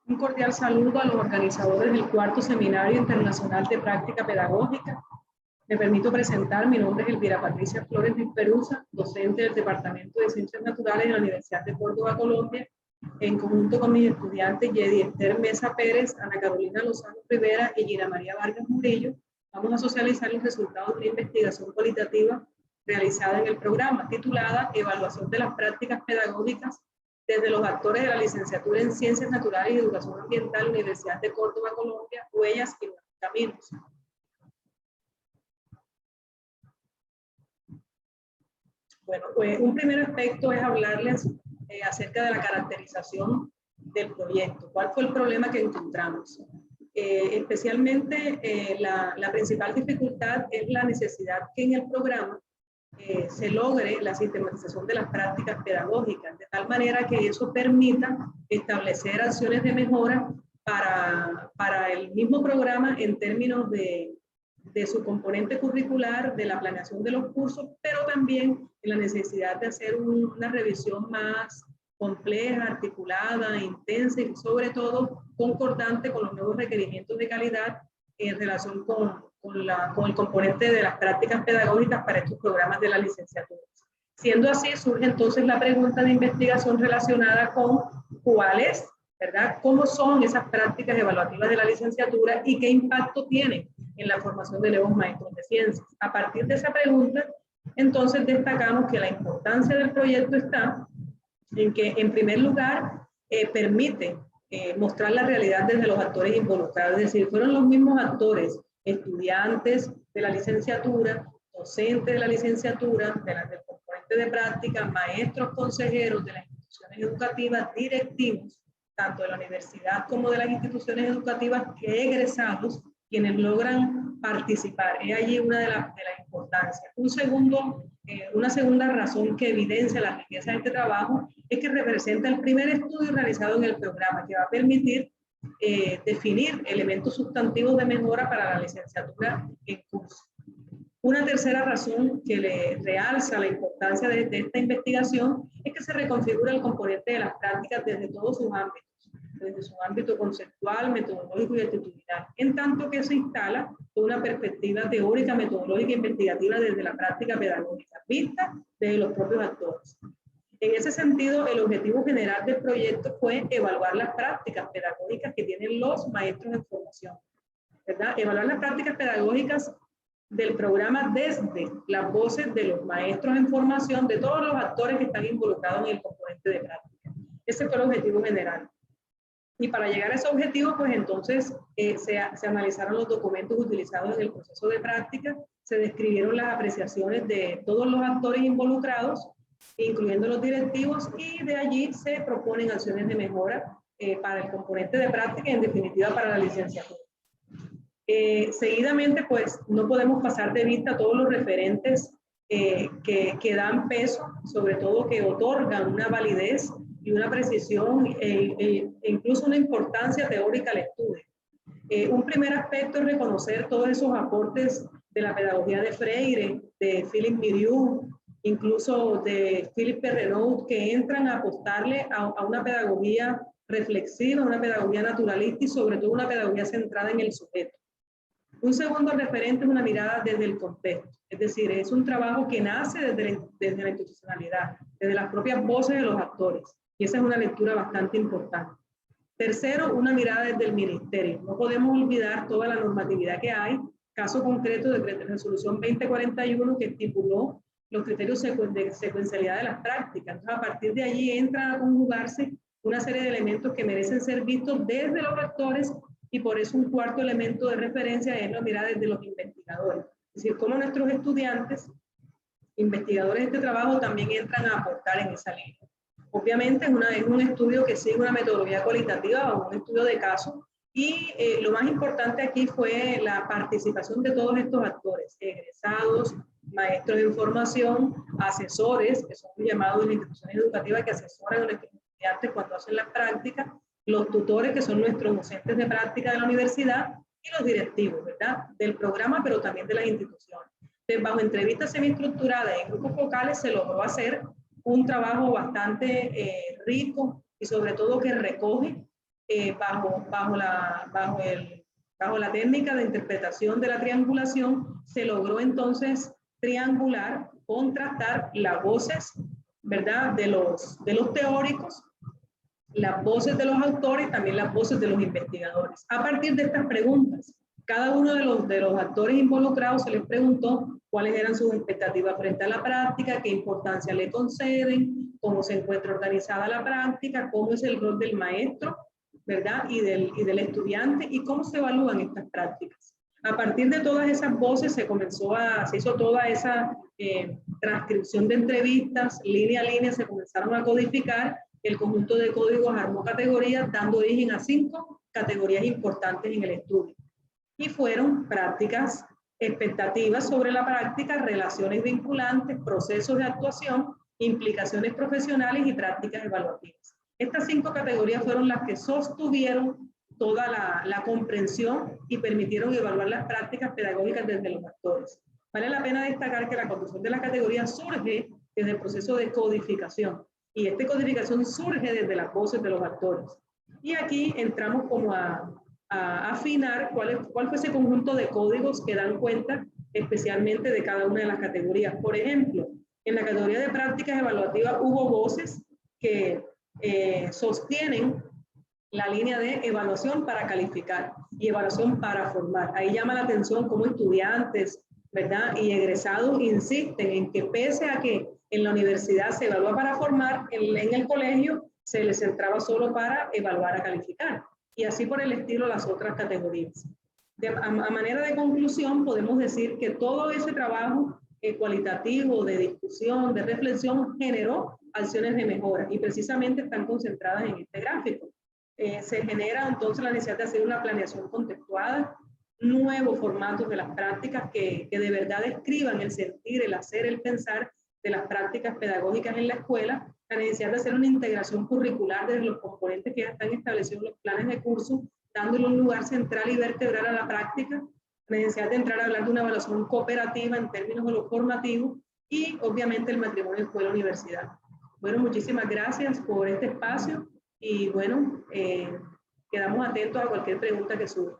Un cordial saludo a los organizadores del cuarto Seminario Internacional de Práctica Pedagógica. Me permito presentar, mi nombre es Elvira Patricia Flores de Perusa, docente del Departamento de Ciencias Naturales de la Universidad de Córdoba, Colombia, en conjunto con mis estudiantes Yedi Esther Mesa Pérez, Ana Carolina Lozano Rivera y Gina María Vargas Murillo. Vamos a socializar los resultados de una investigación cualitativa realizada en el programa, titulada Evaluación de las prácticas pedagógicas desde los actores de la licenciatura en Ciencias Naturales y Educación Ambiental, Universidad de Córdoba, Colombia, Huellas y Nuevos Caminos. Bueno, pues un primer aspecto es hablarles acerca de la caracterización del proyecto. ¿Cuál fue el problema que encontramos? Especialmente la principal dificultad es la necesidad que en el programa se logre la sistematización de las prácticas pedagógicas, de tal manera que eso permita establecer acciones de mejora para el mismo programa en términos de su componente curricular, de la planeación de los cursos, pero también en la necesidad de hacer una revisión más compleja, articulada, intensa y sobre todo concordante con los nuevos requerimientos de calidad en relación con el componente de las prácticas pedagógicas para estos programas de la licenciatura. Siendo así, surge entonces la pregunta de investigación relacionada con cuáles, ¿verdad? ¿Cómo son esas prácticas evaluativas de la licenciatura y qué impacto tienen en la formación de nuevos maestros de ciencias? A partir de esa pregunta, entonces destacamos que la importancia del proyecto está en que, en primer lugar, permite mostrar la realidad desde los actores involucrados, es decir, fueron los mismos actores, estudiantes de la licenciatura, docentes de la licenciatura, del componente de práctica, maestros consejeros de las instituciones educativas, directivos, tanto de la universidad como de las instituciones educativas, que egresados, quienes logran participar. Es allí una de las importancias. Una segunda razón que evidencia la riqueza de este trabajo es que representa el primer estudio realizado en el programa, que va a permitir definir elementos sustantivos de mejora para la licenciatura en curso. Una tercera razón que le realza la importancia de esta investigación es que se reconfigura el componente de las prácticas desde todos sus ámbitos, desde su ámbito conceptual, metodológico y actitudinal, en tanto que se instala una perspectiva teórica, metodológica e investigativa desde la práctica pedagógica, vista desde los propios actores. En ese sentido, el objetivo general del proyecto fue evaluar las prácticas pedagógicas que tienen los maestros en formación, ¿verdad? Evaluar las prácticas pedagógicas del programa desde las voces de los maestros en formación, de todos los actores que están involucrados en el componente de práctica. Ese fue el objetivo general. Y para llegar a ese objetivo, pues entonces se analizaron los documentos utilizados en el proceso de práctica, se describieron las apreciaciones de todos los actores involucrados, incluyendo los directivos, y de allí se proponen acciones de mejora para el componente de práctica y en definitiva para la licenciatura. Seguidamente, pues no podemos pasar de vista todos los referentes que dan peso, sobre todo que otorgan una validez y una precisión e incluso una importancia teórica al estudio. Un primer aspecto es reconocer todos esos aportes de la pedagogía de Freire, de Philippe Miriou, incluso de Philippe Perrenaud, que entran a apostarle a una pedagogía reflexiva, una pedagogía naturalista y sobre todo una pedagogía centrada en el sujeto. Un segundo referente es una mirada desde el contexto, es decir, es un trabajo que nace desde la institucionalidad, desde las propias voces de los actores, y esa es una lectura bastante importante. Tercero, una mirada desde el ministerio. No podemos olvidar toda la normatividad que hay, caso concreto de resolución 2041 que estipuló los criterios de secuencialidad de las prácticas. Entonces, a partir de allí entran a conjugarse una serie de elementos que merecen ser vistos desde los actores, y por eso un cuarto elemento de referencia es la mirada desde los investigadores. Es decir, cómo nuestros estudiantes, investigadores de este trabajo, también entran a aportar en esa línea. Obviamente es un estudio que sigue una metodología cualitativa o un estudio de caso, y lo más importante aquí fue la participación de todos estos actores, egresados, maestros en formación, asesores, que son llamados en las instituciones educativas que asesoran a los estudiantes cuando hacen la práctica, los tutores, que son nuestros docentes de práctica de la universidad, y los directivos, ¿verdad?, del programa, pero también de las instituciones. Entonces, bajo entrevistas semiestructuradas en grupos focales se logró hacer un trabajo bastante rico y sobre todo que recoge bajo la técnica de interpretación de la triangulación, se logró entonces triangular, contrastar las voces, ¿verdad?, de los teóricos, las voces de los autores y también las voces de los investigadores. A partir de estas preguntas, cada uno de los actores involucrados se les preguntó cuáles eran sus expectativas frente a la práctica, qué importancia le conceden, cómo se encuentra organizada la práctica, cómo es el rol del maestro, ¿verdad?, y del estudiante, y cómo se evalúan estas prácticas. A partir de todas esas voces se hizo toda esa transcripción de entrevistas, línea a línea se comenzaron a codificar, el conjunto de códigos armó categorías, dando origen a 5 categorías importantes en el estudio. Y fueron prácticas, expectativas sobre la práctica, relaciones vinculantes, procesos de actuación, implicaciones profesionales y prácticas evaluativas. Estas 5 categorías fueron las que sostuvieron toda la comprensión y permitieron evaluar las prácticas pedagógicas desde los actores. Vale la pena destacar que la construcción de la categoría surge desde el proceso de codificación, y esta codificación surge desde las voces de los actores. Y aquí entramos como a afinar cuál fue ese conjunto de códigos que dan cuenta especialmente de cada una de las categorías. Por ejemplo, en la categoría de prácticas evaluativas hubo voces que sostienen la línea de evaluación para calificar y evaluación para formar. Ahí llama la atención cómo estudiantes, ¿verdad?, y egresados insisten en que pese a que en la universidad se evalúa para formar, en el colegio se les centraba solo para evaluar a calificar. Y así por el estilo las otras categorías. A manera de conclusión, podemos decir que todo ese trabajo cualitativo, de discusión, de reflexión, generó acciones de mejora y precisamente están concentradas en este gráfico. Se genera entonces la necesidad de hacer una planeación contextuada, nuevos formatos de las prácticas que de verdad describan el sentir, el hacer, el pensar de las prácticas pedagógicas en la escuela, la necesidad de hacer una integración curricular desde los componentes que ya están establecidos en los planes de curso, dándole un lugar central y vertebral a la práctica, la necesidad de entrar a hablar de una evaluación cooperativa en términos de lo formativo y obviamente el matrimonio escuela-universidad. Bueno, muchísimas gracias por este espacio y bueno, quedamos atentos a cualquier pregunta que surja.